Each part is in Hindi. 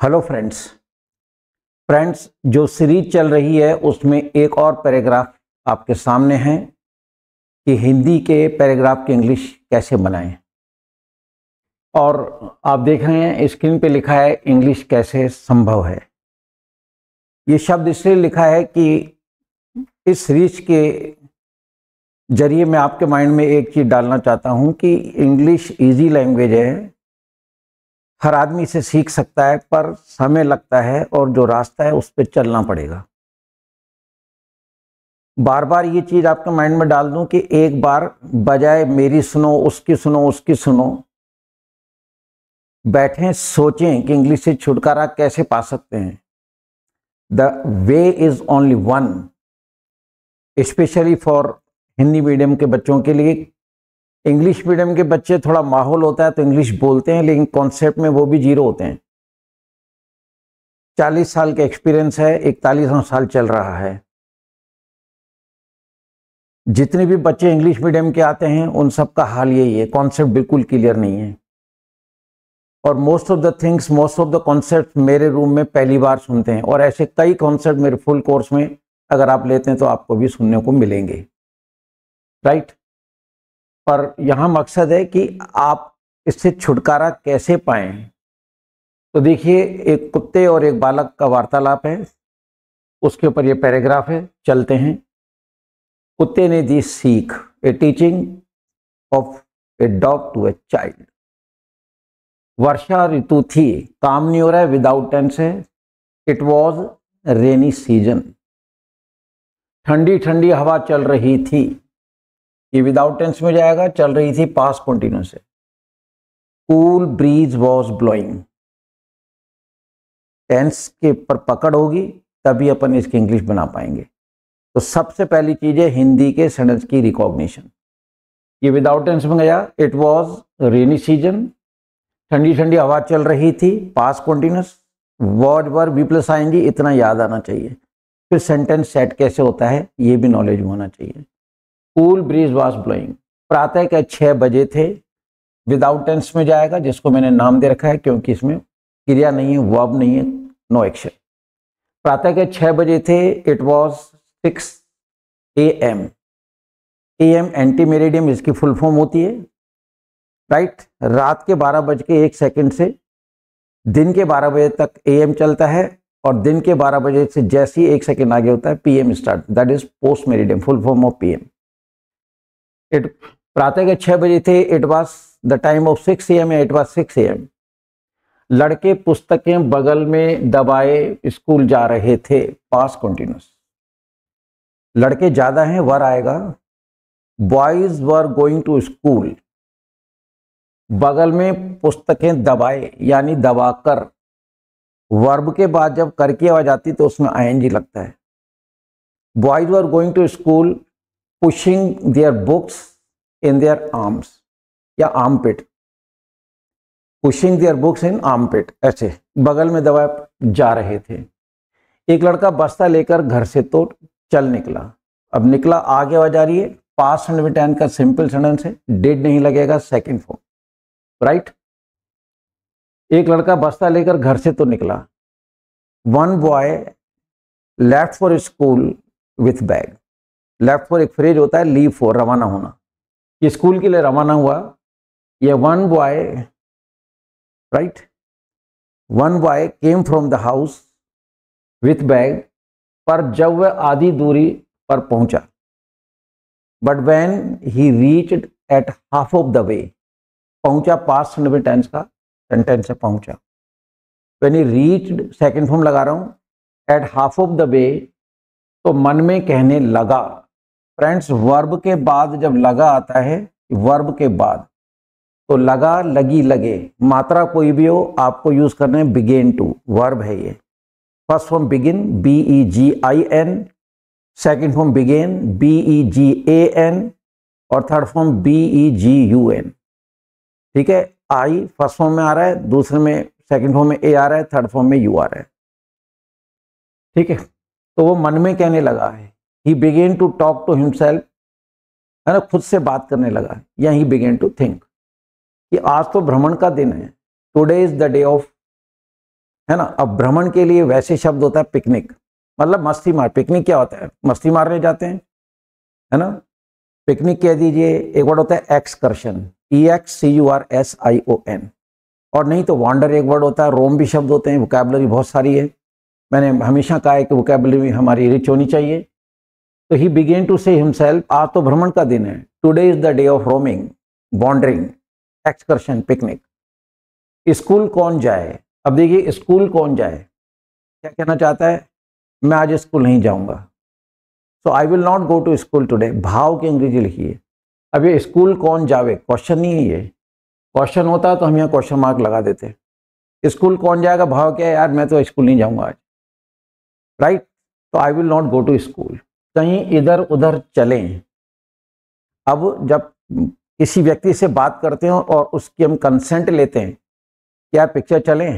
हेलो फ्रेंड्स जो सीरीज चल रही है उसमें एक और पैराग्राफ आपके सामने है कि हिंदी के पैराग्राफ की इंग्लिश कैसे बनाएं। और आप देख रहे हैं स्क्रीन पे लिखा है इंग्लिश कैसे संभव है। ये शब्द इसलिए लिखा है कि इस सीरीज के जरिए मैं आपके माइंड में एक चीज़ डालना चाहता हूं कि इंग्लिश इजी लैंग्वेज है, हर आदमी इसे सीख सकता है, पर समय लगता है और जो रास्ता है उस पर चलना पड़ेगा। बार बार ये चीज आपके माइंड में डाल दूं कि एक बार बजाय मेरी सुनो उसकी सुनो, बैठें सोचें कि इंग्लिश से छुटकारा कैसे पा सकते हैं। The way is only one, specially for Hindi medium के बच्चों के लिए। इंग्लिश मीडियम के बच्चे थोड़ा माहौल होता है तो इंग्लिश बोलते हैं, लेकिन कॉन्सेप्ट में वो भी जीरो होते हैं। 40 साल का एक्सपीरियंस है, 41वां साल चल रहा है। जितने भी बच्चे इंग्लिश मीडियम के आते हैं उन सब का हाल यही है, कॉन्सेप्ट बिल्कुल क्लियर नहीं है। और मोस्ट ऑफ द कॉन्सेप्ट मेरे रूम में पहली बार सुनते हैं, और ऐसे कई कॉन्सेप्ट मेरे फुल कोर्स में अगर आप लेते हैं तो आपको भी सुनने को मिलेंगे, राइट। पर यहाँ मकसद है कि आप इससे छुटकारा कैसे पाएं। तो देखिए, एक कुत्ते और एक बालक का वार्तालाप है, उसके ऊपर ये पैराग्राफ है, चलते हैं। कुत्ते ने दी सीख, a teaching of a dog to a child. वर्षा ऋतु थी, काम नहीं हो रहा है, विदाउट टेंस है। It was rainy season. ठंडी ठंडी हवा चल रही थी, ये विदाउट टेंस में जाएगा, चल रही थी पास्ट कंटिन्यूअस है। Cool breeze was blowing, tense के पर पकड़ होगी तभी अपन इसकी इंग्लिश बना पाएंगे। तो सबसे पहली चीज है हिंदी के सेंटेंस की रिकॉग्निशन। ये विदाउट टेंस में गया, इट वॉज रेनी सीजन, ठंडी ठंडी हवा चल रही थी, past continuous, was were V plus आएंगी, इतना याद आना चाहिए। फिर सेंटेंस सेट कैसे होता है ये भी नॉलेज होना चाहिए। कूल ब्रीज वॉज ब्लोइंग, प्रातः के 6 बजे थे, विदाउट टेंस में जाएगा, जिसको मैंने नाम दे रखा है क्योंकि इसमें क्रिया नहीं है, वर्ब नहीं है, नो एक्शन। प्रातः के 6 बजे थे, it was 6 AM। AM anti meridiem इसकी फुल फॉर्म होती है, राइट। रात के 12:01 से दिन के 12 बजे तक AM चलता है, और दिन के 12 बजे से जैसे ही 1 सेकेंड आगे होता है PM start, that is post meridiem, full form of PM। प्रातः के 6 बजे थे, it was the time of 6 AM, it was 6 AM। लड़के पुस्तकें बगल में दबाए स्कूल जा रहे थे, पास्ट कंटिन्यूअस। लड़के ज्यादा हैं, वर आएगा। Boys were going to school, बगल में पुस्तकें दबाए यानी दबाकर। वर्ब के बाद जब कर की आवाज आती तो उसमें ING लगता है। Boys were going to school pushing their books in their arms या armpit, pushing their books in armpit, ऐसे बगल में दबाए जा रहे थे। एक लड़का बस्ता लेकर घर से तो चल निकला। अब निकला आगे आवाज आ रही है, पास्ट में टेंस का सिंपल सेंटेंस है, डिड नहीं लगेगा, सेकंड फॉर्म, राइट। एक लड़का बस्ता लेकर घर से तो निकला। One boy left for school with bag. Left for एक फ्रेज होता है, लीव फॉर रवाना होना, ये स्कूल के लिए रवाना हुआ। ये one boy, right, one boy came from the house with bag, पर जब वह आधी दूरी पर पहुंचा, but when he reached at half of the way, पहुंचा पास्ट में टेंस का सेंटेंस से पहुंचा। When he reached, second form लगा रहा हूं, at half of the way, तो मन में कहने लगा। फ्रेंड्स, वर्ब के बाद जब लगा आता है, वर्ब के बाद, तो लगा, लगी, लगे, मात्रा कोई भी हो आपको यूज करना है बिगेन टू, वर्ब है ये। First form begin, BEGIN, second form began, BEGAN, और थर्ड फॉर्म BEGUN, ठीक है। आई फर्स्ट फॉर्म में आ रहा है, दूसरे में सेकंड फॉर्म में A आ रहा है, थर्ड फॉर्म में U आ रहा है, ठीक है। तो वो मन में कहने लगा है, he began to talk to himself, है ना, खुद से बात करने लगा, या ही बिगेन टू थिंक कि आज तो भ्रमण का दिन है, today is the day of, है ना। अब भ्रमण के लिए वैसे शब्द होता है पिकनिक, मतलब मस्ती मार। पिकनिक क्या होता है? मस्ती मारने जाते हैं, है ना। पिकनिक कह दीजिए। एक वर्ड होता है एक्सकर्शन, EXCURSION। और नहीं तो वांडर एक वर्ड होता है। रोम भी शब्द होते हैं, वोकैबुलरी बहुत सारी है। मैंने हमेशा कहा है कि वोकैबुलरी हमारी रिच होनी चाहिए। तो he began to say himself, आज तो भ्रमण का दिन है, today is the day of roaming, wandering, excursion, picnic. School कौन जाए? अब देखिए, स्कूल कौन जाए क्या कहना चाहता है? मैं आज स्कूल नहीं जाऊंगा। So I will not go to school today. भाव की अंग्रेजी लिखिए। अब ये स्कूल कौन जावे क्वेश्चन नहीं है, ये क्वेश्चन होता तो हम यहाँ क्वेश्चन मार्क लगा देते। स्कूल कौन जाएगा, भाव क्या है? यार मैं तो स्कूल नहीं जाऊंगा आज, राइट। तो I will not go to school. कहीं इधर उधर चलें। अब जब किसी व्यक्ति से बात करते हैं और उसकी हम कंसेंट लेते हैं, क्या पिक्चर चलें,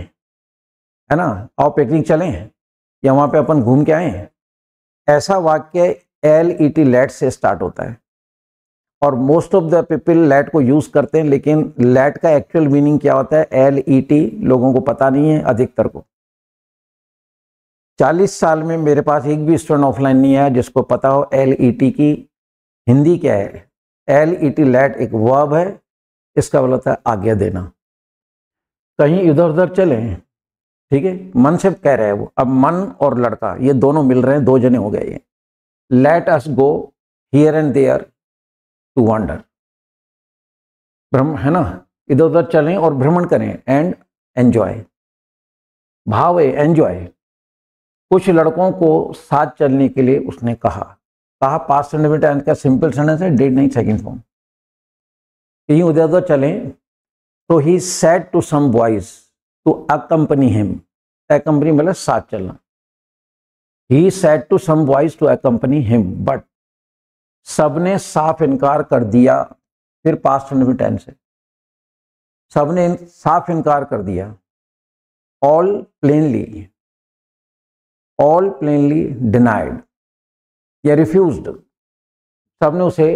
है ना, और पिकनिक चलें, या वहां पे अपन घूम के आए, ऐसा वाक्य LET लेट से स्टार्ट होता है। और most of the people late को यूज करते हैं, लेकिन लेट का एक्चुअल मीनिंग क्या होता है LET लोगों को पता नहीं है, अधिकतर को। 40 साल में मेरे पास एक भी स्टूडेंट ऑफलाइन नहीं आया जिसको पता हो LET की हिंदी क्या है। LET लेट एक वर्ब है, इसका मतलब होता है आज्ञा देना। कहीं इधर उधर चले, ठीक है, मन से कह रहे हैं वो। अब मन और लड़का ये दोनों मिल रहे हैं, दो जने हो गए ये। Let us go here and there to wander, है ना, इधर उधर चलें और भ्रमण करें, एंड एंजॉय। भाव है एंजॉय। कुछ लड़कों को साथ चलने के लिए उसने कहा। पास्ट सेंटेंस टेंस का सिंपल सेंटेंस है, डिड नहीं सेकंड फॉर्म। कहीं उधर उधर चलें तो he said to some boys to accompany him. Accompany मतलब साथ चलना। He said to some boys to accompany him, but सबने साफ इनकार कर दिया। फिर पास्ट सेंटेंस टेंस है, सबने साफ इनकार कर दिया। ऑल प्लेनली डिनाइड या रिफ्यूज्ड, सबने उसे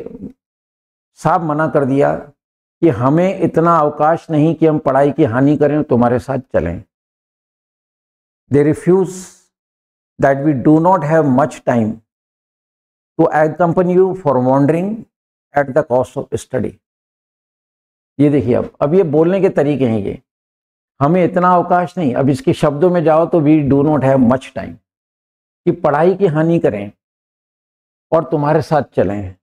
साफ मना कर दिया कि हमें इतना अवकाश नहीं कि हम पढ़ाई की हानि करें, तुम्हारे साथ चलें। They refuse that we do not have much time to accompany you for wandering at the cost of study. ये देखिए, अब ये बोलने के तरीके हैं, ये हमें इतना अवकाश नहीं। अब इसके शब्दों में जाओ तो we do not have much time, कि पढ़ाई की हानि करें और तुम्हारे साथ चलें।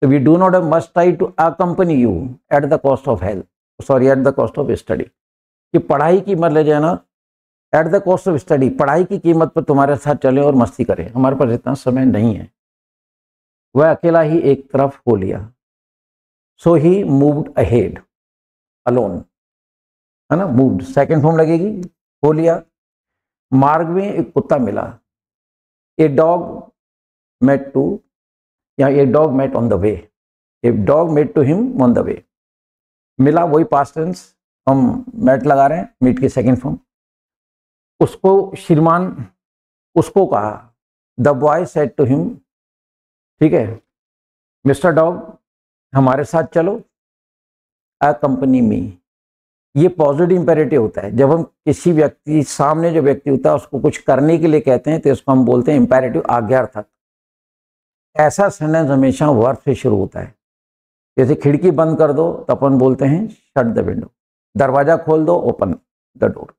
तो we do not have much time to accompany you at the cost of health, sorry at the cost of study. कि पढ़ाई की मत ले जाना, at the cost of study, पढ़ाई की कीमत पर तुम्हारे साथ चलें और मस्ती करें, हमारे पास इतना समय नहीं है। वह अकेला ही एक तरफ हो लिया। सो ही मूव्ड अहेड अलोन, है ना, मूव्ड सेकंड फॉर्म लगेगी, हो लिया। मार्ग में एक कुत्ता मिला। ए डॉग मेट टू, या a dog met on the way. A dog met to him on the way. मिला वही पास्ट टेंस, हम मेट लगा रहे हैं, मीट की सेकंड फॉर्म। उसको श्रीमान उसको कहा, the boy said to him, ठीक है, मिस्टर डॉग हमारे साथ चलो, अकम्पनी मी। ये पॉजिटिव इंपेरेटिव होता है। जब हम किसी व्यक्ति, सामने जो व्यक्ति होता है उसको कुछ करने के लिए कहते हैं तो इसको हम बोलते हैं इंपेरेटिव, आज्ञार्थक। ऐसा सेंटेंस हमेशा वर्ब से शुरू होता है। जैसे खिड़की बंद कर दो तो अपन बोलते हैं शट द विंडो, दरवाजा खोल दो, ओपन द डोर।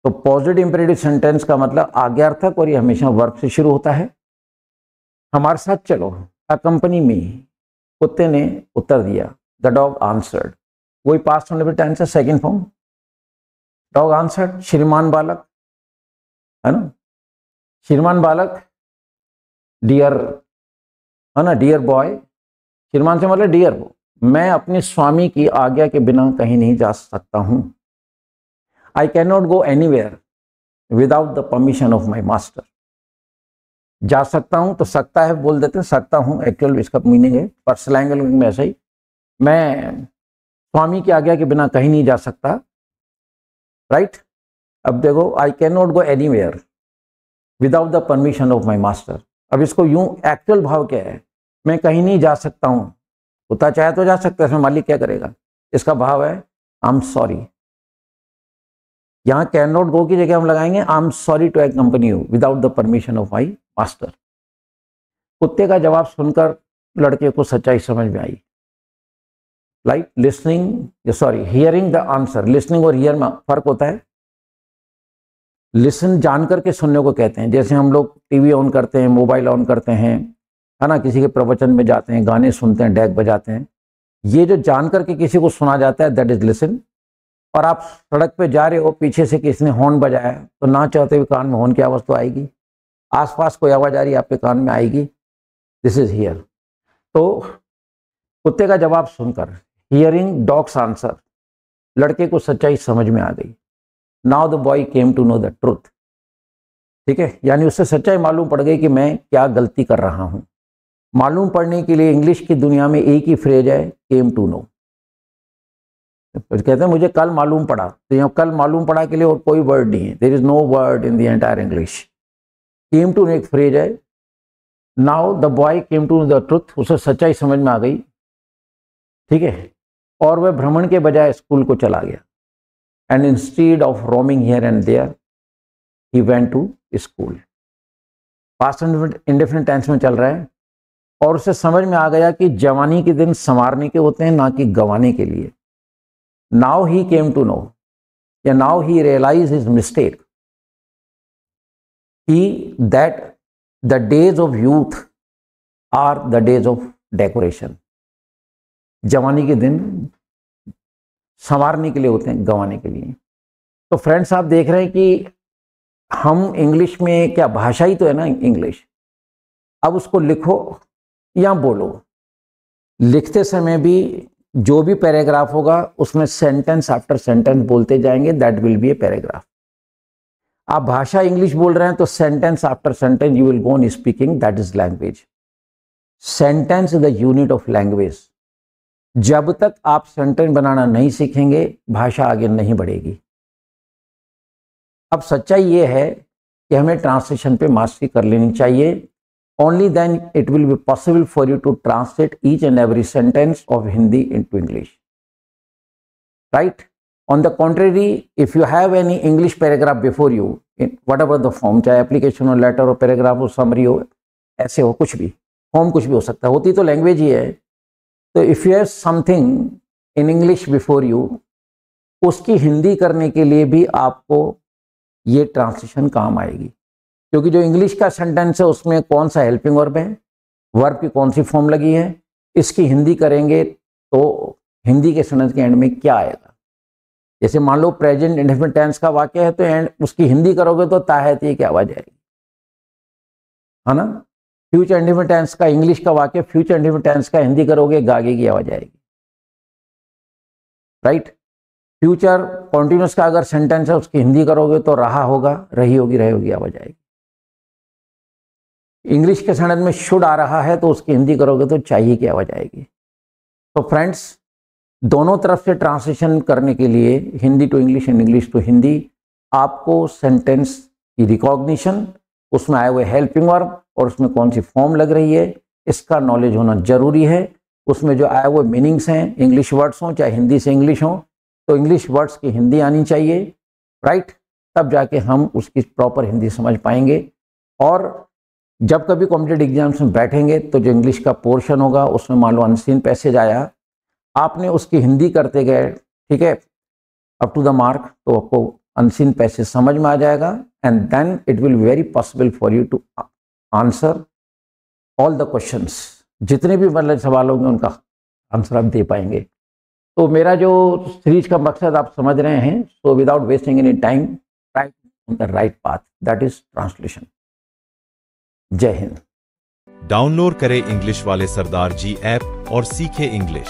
तो पॉजिटिव इंपेरेटिव सेंटेंस का मतलब आज्ञार्थक, और ये हमेशा वर्ब से शुरू होता है। हमारे साथ चलो, अकम्पनी मी, कुत्ते ने उत्तर दिया, द डॉग आंसर्ड, वही पास्ट टेंस है, सेकंड फॉर्म, डॉग आंसर्ड। श्रीमान बालक, है ना, श्रीमान बालक, डियर, है ना, डियर बॉय। श्रीमान से मतलब डियर वो, मैं अपने स्वामी की आज्ञा के बिना कहीं नहीं जा सकता हूं। I can not go anywhere without the permission of my master. जा सकता हूं तो सकता है बोल देते हैं, सकता हूं एक्चुअल इसका मीनिंग है, पर स्लैंग में ऐसा ही, मैं स्वामी की आज्ञा के बिना कहीं नहीं जा सकता, राइट। अब देखो, I can not go anywhere without the permission of my master. अब इसको यूं, एक्चुअल भाव क्या है, मैं कहीं नहीं जा सकता हूं, कुत्ता चाहे तो जा सकता है, इसमें मालिक क्या करेगा। इसका भाव है आई एम सॉरी, यहाँ कैन नॉट गो की जगह हम लगाएंगे I am sorry to accompany you without the permission of my master. कुत्ते का जवाब सुनकर लड़के को सच्चाई समझ में आई। Like listening, sorry, hearing the answer. Listening और हियर में फर्क होता है। लिसन जान करके सुनने को कहते हैं, जैसे हम लोग टीवी ऑन करते हैं, मोबाइल ऑन करते हैं, है ना, किसी के प्रवचन में जाते हैं, गाने सुनते हैं, डेक बजाते हैं। ये जो जान करके किसी को सुना जाता है दैट इज लिसन। और आप सड़क पे जा रहे हो, पीछे से किसी ने हॉर्न बजाया तो ना चाहते हुए कान में हॉर्न की आवाज़ तो आएगी, आसपास कोई आवाज़ आ रही है आपके कान में आएगी, दिस इज हियर। तो कुत्ते का जवाब सुनकर, हियरिंग डॉग्स आंसर, लड़के को सच्चाई समझ में आ गई। Now the boy came to know the truth. ठीक है, यानी उससे सच्चाई मालूम पड़ गई कि मैं क्या गलती कर रहा हूं। मालूम पड़ने के लिए इंग्लिश की दुनिया में एक ही फ्रेज है, केम टू नो। कहते हैं मुझे कल मालूम पड़ा, तो यहाँ कल मालूम पड़ा के लिए और कोई वर्ड नहीं है, there is no word in the entire English. Came to know एक फ्रेज है। Now the boy came to know the truth, उसे सच्चाई समझ में आ गई। ठीक है, और वह भ्रमण के बजाय स्कूल को चला गया। And instead of roaming here and there he went to school. Past indefinite tense में चल रहा है। और उसे समझ में आ गया कि जवानी के दिन संवारने के होते हैं, ना कि गंवाने के लिए। Now he came to know, या now he realise his mistake, he that the days of youth are the days of decoration. जवानी के दिन संवारने के लिए होते हैं, गंवाने के लिए। तो फ्रेंड्स, आप देख रहे हैं कि हम इंग्लिश में, क्या भाषा ही तो है ना इंग्लिश। अब उसको लिखो या बोलो। लिखते समय भी जो भी पैराग्राफ होगा उसमें सेंटेंस आफ्टर सेंटेंस बोलते जाएंगे, that will be a paragraph. आप भाषा इंग्लिश बोल रहे हैं तो sentence after sentence you will go on speaking, that is language. Sentence is the unit of language. जब तक आप सेंटेंस बनाना नहीं सीखेंगे, भाषा आगे नहीं बढ़ेगी। अब सच्चाई ये है कि हमें ट्रांसलेशन पे मास्टरी कर लेनी चाहिए। Only then it will be possible for you to translate each and every sentence of Hindi into English. Right? On the contrary, if you have any English paragraph before you, in whatever the form, चाहे application हो, letter हो, paragraph हो, summary हो, ऐसे हो, कुछ भी form, कुछ भी हो सकता है, होती तो language ही है। तो if you have something in English before you, उसकी हिंदी करने के लिए भी आपको ये ट्रांसलेशन काम आएगी। क्योंकि जो इंग्लिश का सेंटेंस है उसमें कौन सा हेल्पिंग वर्ब है, वर्ब की कौन सी फॉर्म लगी है, इसकी हिंदी करेंगे तो हिंदी के सेंटेंस के एंड में क्या आएगा। जैसे मान लो प्रेजेंट इंडेफिनिट टेंस का वाक्य है तो एंड उसकी हिंदी करोगे तो ताहती की आवाज आएगी, है ना। फ्यूचर इंडेफिनिट टेंस का इंग्लिश का वाक्य, फ्यूचर इंडेफिनिट टेंस का हिंदी करोगे गागे की आवाज आएगी। राइट। फ्यूचर कॉन्टिन्यूस का अगर सेंटेंस है उसकी हिंदी करोगे तो रहा होगा, रही होगी, रहे होगी आवाज आएगी। इंग्लिश के सेंटेंस में शुड आ रहा है तो उसकी हिंदी करोगे तो चाहिए की आवाज आएगी। तो फ्रेंड्स, दोनों तरफ से ट्रांसलेशन करने के लिए, Hindi to English and English to Hindi, आपको सेंटेंस की रिकॉग्निशन, उसमें आए हुए हेल्पिंग वर्ब और उसमें कौन सी फॉर्म लग रही है, इसका नॉलेज होना जरूरी है। उसमें जो आए हुए मीनिंग्स हैं, इंग्लिश वर्ड्स हों चाहे हिंदी से इंग्लिश हों, तो इंग्लिश वर्ड्स की हिंदी आनी चाहिए। राइट। तब जाके हम उसकी प्रॉपर हिंदी समझ पाएंगे। और जब कभी कॉम्पिटेटिव एग्जाम्स में बैठेंगे तो जो इंग्लिश का पोर्शन होगा उसमें मान लो अनसीन पैसेज आया, आपने उसकी हिंदी करते गए, ठीक है, अप टू द मार्क, तो आपको अनसीन पैसेज समझ में आ जाएगा। And then it will be very possible for you to answer all the questions. जितने भी मतलब सवाल होंगे उनका आंसर आप दे पाएंगे। तो मेरा जो सीरीज का मकसद आप समझ रहे हैं, so without wasting any time, try on the right path, that is translation. जय हिंद। डाउनलोड करें इंग्लिश वाले सरदार जी ऐप और सीखें इंग्लिश।